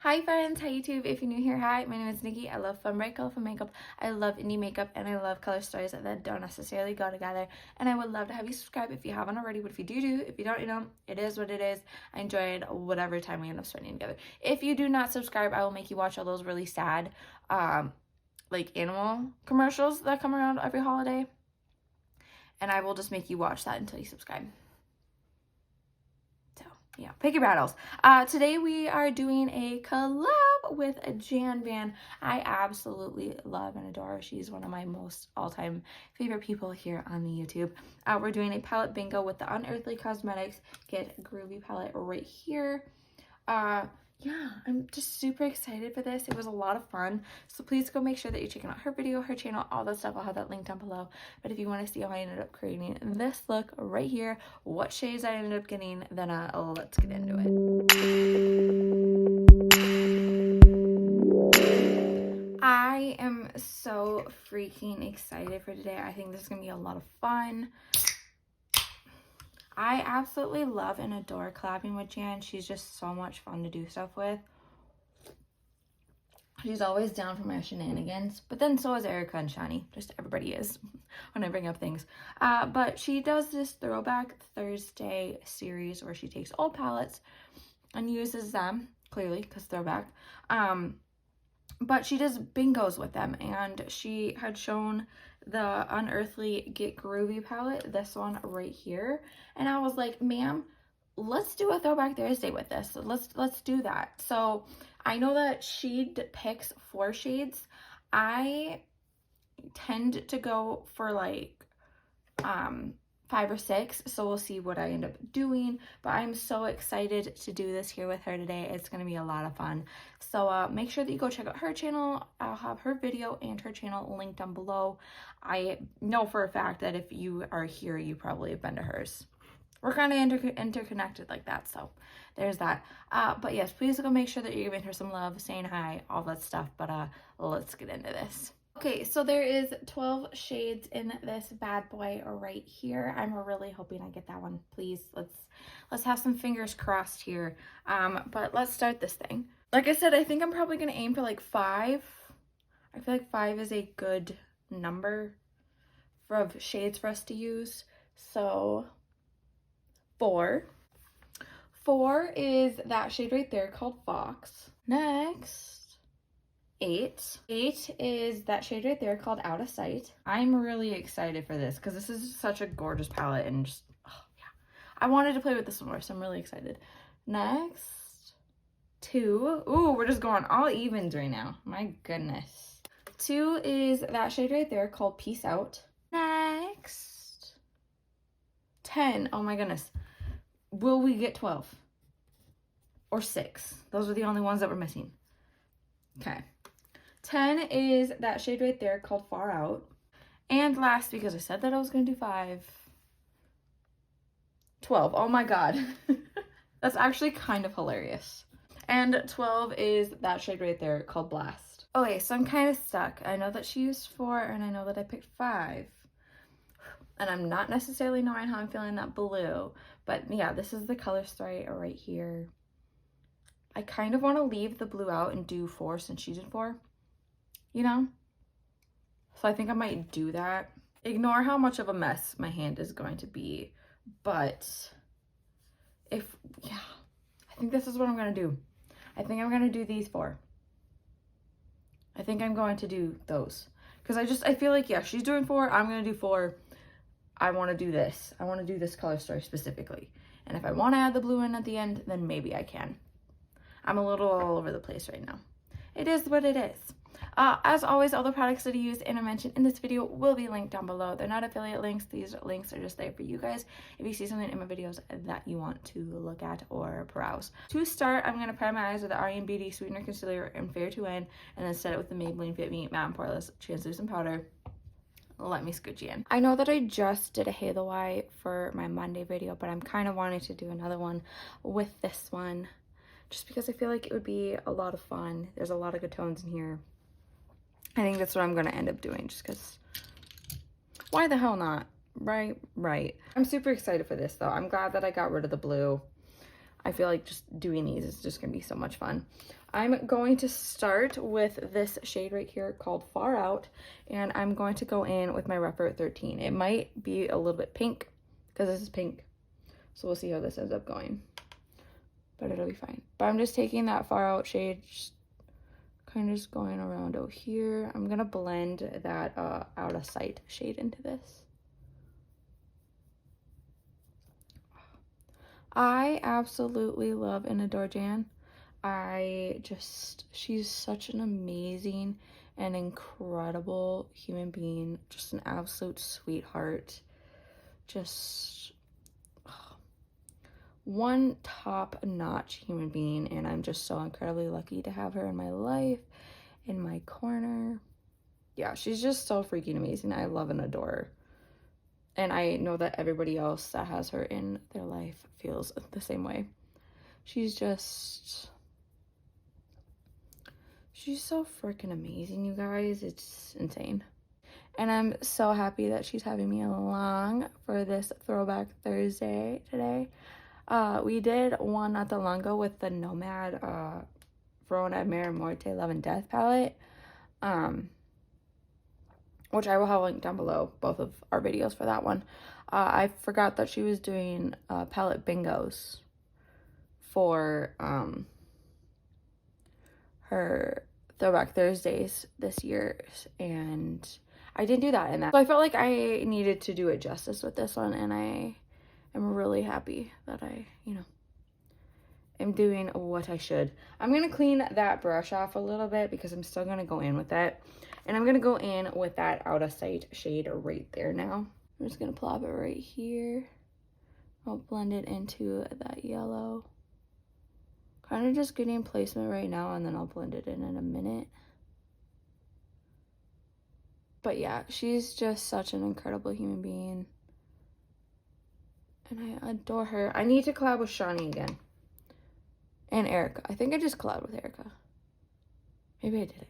Hi friends, hi YouTube. If you're new here, hi, my name is Nikki. I love fun, bright, colorful makeup. I love indie makeup and I love color stories that don't necessarily go together. And I would love to have you subscribe if you haven't already, but if you do, if you don't, it is what it is. I enjoyed whatever time we end up spending together. If you do not subscribe, I will make you watch all those really sad, like animal commercials that come around every holiday. And I will just make you watch that until you subscribe. Yeah, pick your battles. Today we are doing a collab with Jan Van. I absolutely love and adore her. She's one of my most all-time favorite people here on the YouTube. We're doing a palette bingo with the Unearthly Cosmetics Get Groovy palette right here. Yeah, I'm just super excited for this. It was a lot of fun. So please go make sure that you're checking out her video, her channel, all that stuff. I'll have that link down below. But if you want to see how I ended up creating this look right here, what shades I ended up getting, then let's get into it. I am so freaking excited for today. I think this is going to be a lot of fun. I absolutely love and adore collabing with Jan. She's just so much fun to do stuff with. She's always down for my shenanigans, but then so is Erica and Shani. Just everybody is when I bring up things. But she does this Throwback Thursday series where she takes old palettes and uses them, clearly, because throwback. But she does bingos with them, and she had shown the Unearthly Get Groovy palette, this one right here, and I was like, ma'am, let's do a Throwback Thursday with this. Let's do that. So I know that she picks 4 shades. I tend to go for like 5 or 6, so we'll see what I end up doing. But I'm so excited to do this here with her today. It's going to be a lot of fun. So make sure that you go check out her channel. I'll have her video and her channel linked down below. I know for a fact that if you are here, you probably have been to hers. We're kind of interconnected like that, so there's that. But yes, please go make sure that you're giving her some love, saying hi, all that stuff. But let's get into this. Okay, so there is 12 shades in this bad boy right here. I'm really hoping I get that one. Please, let's have some fingers crossed here. But let's start this thing. Like I said, I think I'm probably gonna aim for like 5. I feel like 5 is a good number of shades for us to use. So 4 is that shade right there called Fox. Next, 8 is that shade right there called Out of Sight. I'm really excited for this because this is such a gorgeous palette, and just, oh yeah, I wanted to play with this one more, so I'm really excited. Next, 2. Ooh, we're just going all evens right now. My goodness. 2 is that shade right there called Peace Out. Next, 10. Oh my goodness. Will we get 12? Or 6? Those are the only ones that we're missing. Okay. 10 is that shade right there called Far Out. And last, because I said that I was going to do 5. 12. Oh my god. That's actually kind of hilarious. And 12 is that shade right there called Blast. Okay, so I'm kind of stuck. I know that she used 4, and I know that I picked 5. And I'm not necessarily knowing how I'm feeling that blue. But yeah, this is the color story right here. I kind of want to leave the blue out and do 4 since she did 4. You know? So I think I might do that. Ignore how much of a mess my hand is going to be. But yeah, I think this is what I'm going to do. I think I'm going to do these 4. I think I'm going to do those. Because I feel like, yeah, she's doing 4. I'm going to do 4. I want to do this. I want to do this color story specifically. And if I want to add the blue in at the end, then maybe I can. I'm a little all over the place right now. It is what it is. As always, all the products that I use and I mentioned in this video will be linked down below. They're not affiliate links. These links are just there for you guys if you see something in my videos that you want to look at or browse. To start, I'm going to prime my eyes with the RE Beauty Sweetener Concealer in Fair to Win, and then set it with the Maybelline Fit Me Matte and Poreless Translucent Powder. Let me scooch you in. I know that I just did a Halo Eye for my Monday video, but I'm kind of wanting to do another one with this one just because I feel like it would be a lot of fun. There's a lot of good tones in here. I think that's what I'm going to end up doing just because why the hell not? Right. I'm super excited for this though. I'm glad that I got rid of the blue. I feel like just doing these is just gonna be so much fun. I'm going to start with this shade right here called Far Out, and I'm going to go in with my Rougher 13. It might be a little bit pink because this is pink, so we'll see how this ends up going, but it'll be fine. But I'm just taking that Far Out shade, just kind of just going around out here. I'm gonna blend that Out of Sight shade into this. I absolutely love and adore Jan. She's such an amazing and incredible human being, just an absolute sweetheart, just one top-notch human being, and I'm just so incredibly lucky to have her in my life, in my corner. Yeah, she's just so freaking amazing. I love and adore her. And I know that everybody else that has her in their life feels the same way. She's so freaking amazing, you guys. It's insane. And I'm so happy that she's having me along for this Throwback Thursday today. We did one not that long ago with the Nomad Verona Mare Morte Love and Death palette. Which I will have linked down below, both of our videos for that one. I forgot that she was doing palette bingos for her Throwback Thursdays this year, and I didn't do that in that. So I felt like I needed to do it justice with this one, and I am really happy that I, am doing what I should. I'm going to clean that brush off a little bit because I'm still going to go in with that. And I'm going to go in with that Out of Sight shade right there now. I'm just going to plop it right here. I'll blend it into that yellow. Kind of just getting placement right now, and then I'll blend it in a minute. But yeah, she's just such an incredible human being. And I adore her. I need to collab with Shawnee again. And Erica. I think I just collabed with Erica. Maybe I didn't.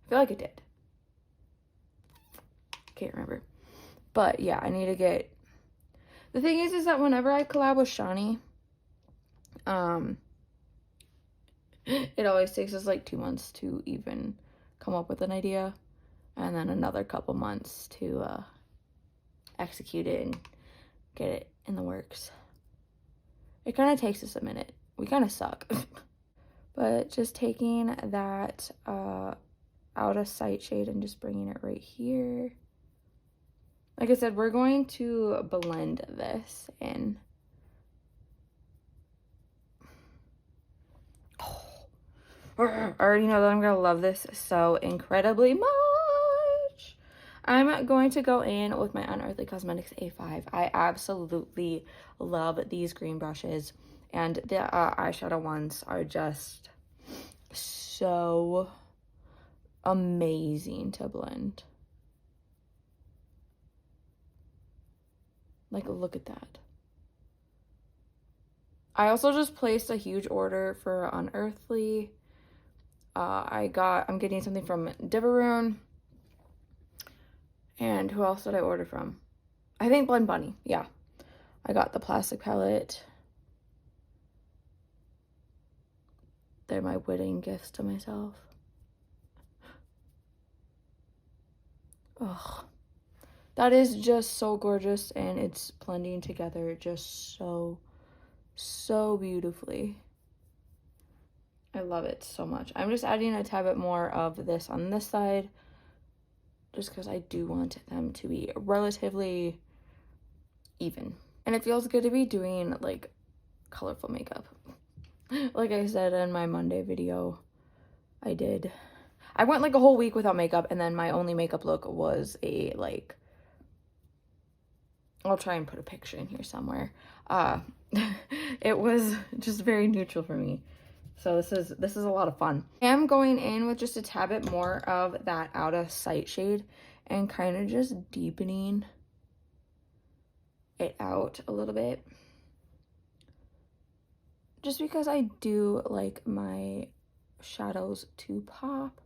I feel like I did. Can't remember. But yeah, I need to get... The thing is that whenever I collab with Shawnee, it always takes us like 2 months to even come up with an idea. And then another couple months to execute it and get it in the works. It kind of takes us a minute. We kind of suck. But just taking that Out of Sight shade and just bringing it right here. Like I said, we're going to blend this in. I already know that I'm going to love this so incredibly much. I'm going to go in with my Unearthly Cosmetics A5. I absolutely love these green brushes. And the eyeshadow ones are just so amazing to blend. Like, look at that. I also just placed a huge order for Unearthly. I'm getting something from Divaroon. And who else did I order from? I think Blend Bunny. Yeah. I got the plastic palette. They're my wedding gifts to myself. Ugh. That is just so gorgeous, and it's blending together just so beautifully. I love it so much. I'm just adding a tad bit more of this on this side, just because I do want them to be relatively even. And it feels good to be doing, like, colorful makeup. Like I said in my Monday video, I went, like, a whole week without makeup, and then my only makeup look was a, like, I'll try and put a picture in here somewhere. It was just very neutral for me. So this is a lot of fun. I am going in with just a tad bit more of that Out of Sight shade and kind of just deepening it out a little bit. Just because I do like my shadows to pop.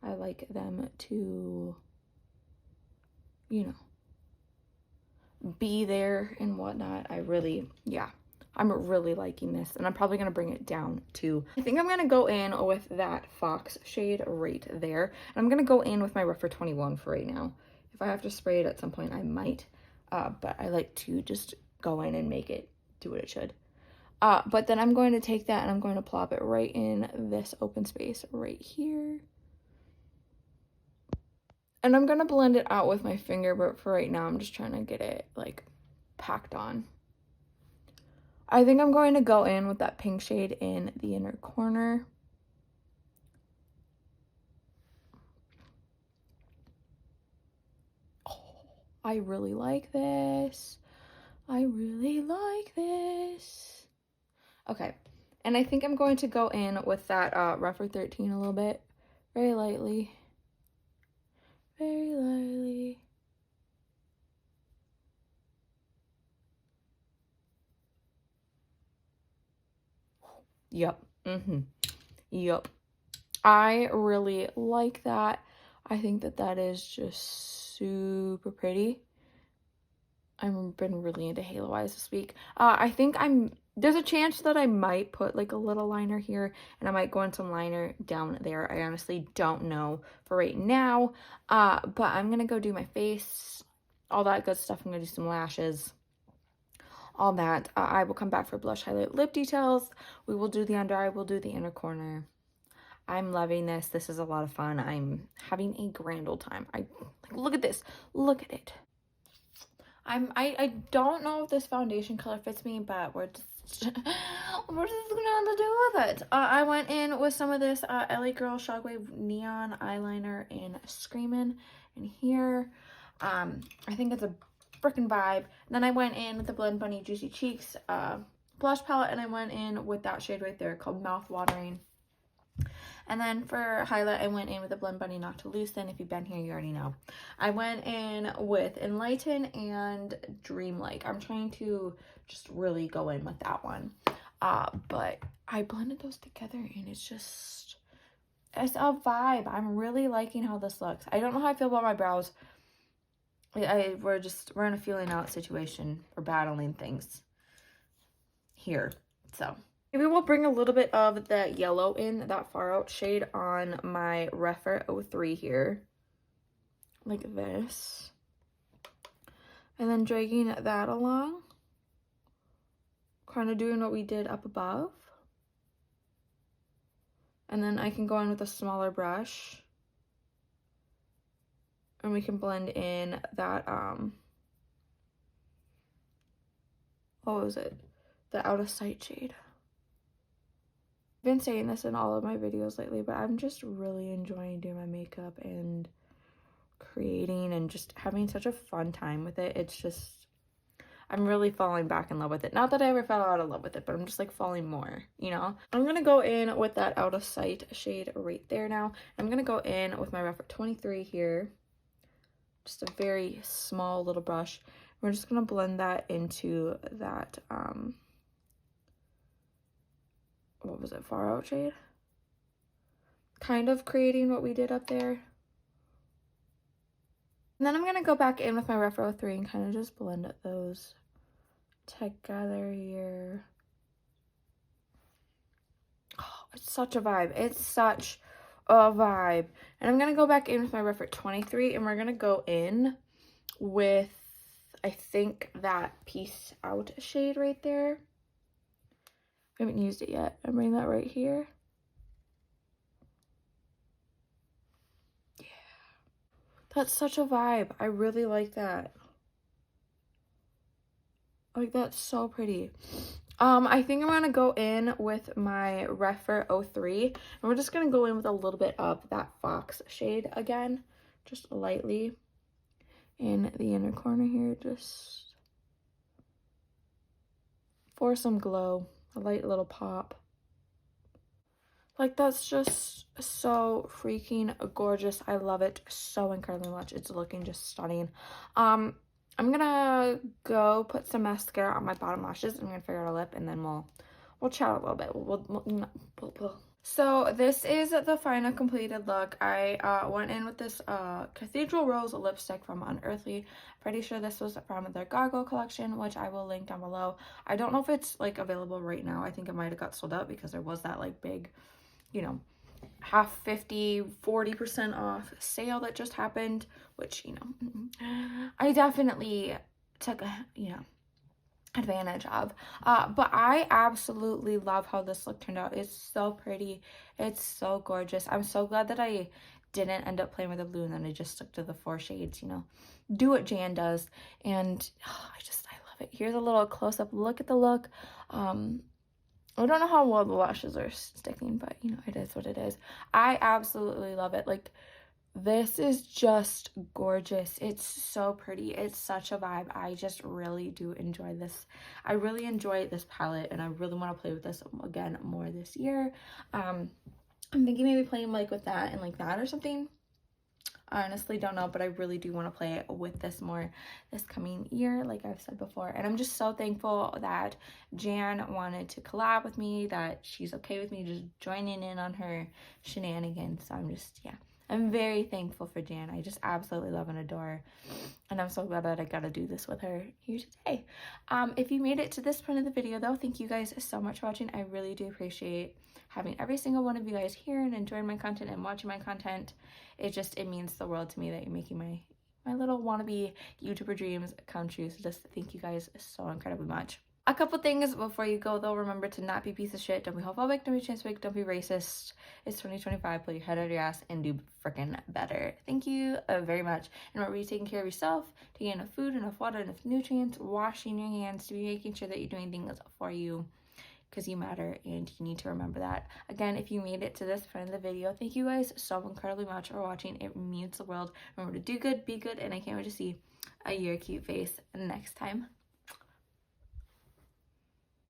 I like them to, you know, be there and whatnot. I really, yeah. I'm really liking this, and I'm probably going to bring it down too. I think I'm going to go in with that Fox shade right there. And I'm going to go in with my Rougher 21 for right now. If I have to spray it at some point, I might. But I like to just go in and make it do what it should. But then I'm going to take that and I'm going to plop it right in this open space right here. And I'm going to blend it out with my finger, but for right now, I'm just trying to get it, like, packed on. I think I'm going to go in with that pink shade in the inner corner. Oh, I really like this. I really like this. Okay, and I think I'm going to go in with that Rougher 13 a little bit. Very lightly. Very lightly. Yep. Yep. I really like that. I think that that is just super pretty. I've been really into Halo Eyes this week. I think there's a chance that I might put like a little liner here, and I might go in some liner down there. I honestly don't know for right now. But I'm gonna go do my face, all that good stuff. I'm gonna do some lashes, all that. I will come back for blush, highlight, lip details. We will do the under eye, we'll do the inner corner. I'm loving this. This is a lot of fun. I'm having a grand old time. Look at this. Look at it. I don't know if this foundation color fits me, but we're just gonna have to do with it. I went in with some of this LA Girl Shockwave Neon Eyeliner in Screamin' in here. I think it's a freaking vibe. And then I went in with the Blend Bunny Juicy Cheeks blush palette, and I went in with that shade right there called Mouth Watering. And then for highlight, I went in with the Blend Bunny Not to Loosen. If you've been here, you already know. I went in with Enlighten and Dreamlike. I'm trying to just really go in with that one. But I blended those together, and it's a vibe. I'm really liking how this looks. I don't know how I feel about my brows. We're in a feeling out situation. We're battling things here. So maybe we'll bring a little bit of that yellow in, that Far Out shade on my Rougher 03 here. Like this. And then dragging that along. Kind of doing what we did up above. And then I can go in with a smaller brush. And we can blend in that, what was it? The Out of Sight shade. I've been saying this in all of my videos lately, but I'm just really enjoying doing my makeup and creating and just having such a fun time with it. It's just, I'm really falling back in love with it. Not that I ever fell out of love with it, but I'm just like falling more, you know? I'm going to go in with that Out of Sight shade right there now. I'm going to go in with my Rougher 23 here. Just a very small little brush. We're just going to blend that into that, what was it, Far Out shade? Kind of creating what we did up there. And then I'm going to go back in with my Rougher 03 and kind of just blend those together here. Oh, it's such a vibe. It's such a vibe. And I'm going to go back in with my Rougher 23, and we're going to go in with, I think, that Peace Out shade right there. I haven't used it yet. I'm bringing that right here. Yeah. That's such a vibe. I really like that. Like, that's so pretty. I think I'm going to go in with my Rougher 03. And we're just going to go in with a little bit of that Fox shade again. Just lightly in the inner corner here. Just for some glow. A light little pop. Like, that's just so freaking gorgeous. I love it so incredibly much. It's looking just stunning. I'm gonna go put some mascara on my bottom lashes. I'm gonna figure out a lip, and then we'll chat a little bit. So this is the final completed look. I went in with this Cathedral Rose lipstick from Unearthly. Pretty sure this was from their Gargle collection, which I will link down below. I don't know if it's like available right now. I think it might have got sold out because there was that like big, you know, half 40% off sale that just happened, which, you know, I definitely took a, you know, advantage of. But I absolutely love how this look turned out. It's so pretty. It's so gorgeous. I'm so glad that I didn't end up playing with the blue and then I just stuck to the 4 shades, you know. Do what Jan does. And I love it. Here's a little close-up look at the look. I don't know how well the lashes are sticking, but you know, it is what it is. I absolutely love it. Like, this is just gorgeous. It's so pretty. It's such a vibe. I just really do enjoy this. I really enjoy this palette and I really want to play with this again more this year. I'm thinking maybe playing like with that and like that or something. I honestly don't know, but I really do want to play with this more this coming year, like I've said before. And I'm just so thankful that Jan wanted to collab with me, that she's okay with me just joining in on her shenanigans. So I'm just, yeah. I'm very thankful for Jan. I just absolutely love and adore her. And I'm so glad that I got to do this with her here today. If you made it to this point of the video, though, thank you guys so much for watching. I really do appreciate having every single one of you guys here and enjoying my content and watching my content. It means the world to me that you're making my little wannabe YouTuber dreams come true. So just thank you guys so incredibly much. A couple things before you go, though. Remember to not be a piece of shit. Don't be homophobic. Don't be transphobic. Don't be racist. It's 2025. Put your head out of your ass and do freaking better. Thank you very much. And remember, you taking care of yourself, taking enough food, enough water, enough nutrients, washing your hands, to be making sure that you're doing things for you because you matter and you need to remember that. Again, if you made it to this point of the video, thank you guys so incredibly much for watching. It means the world. Remember to do good, be good, and I can't wait to see your cute face next time.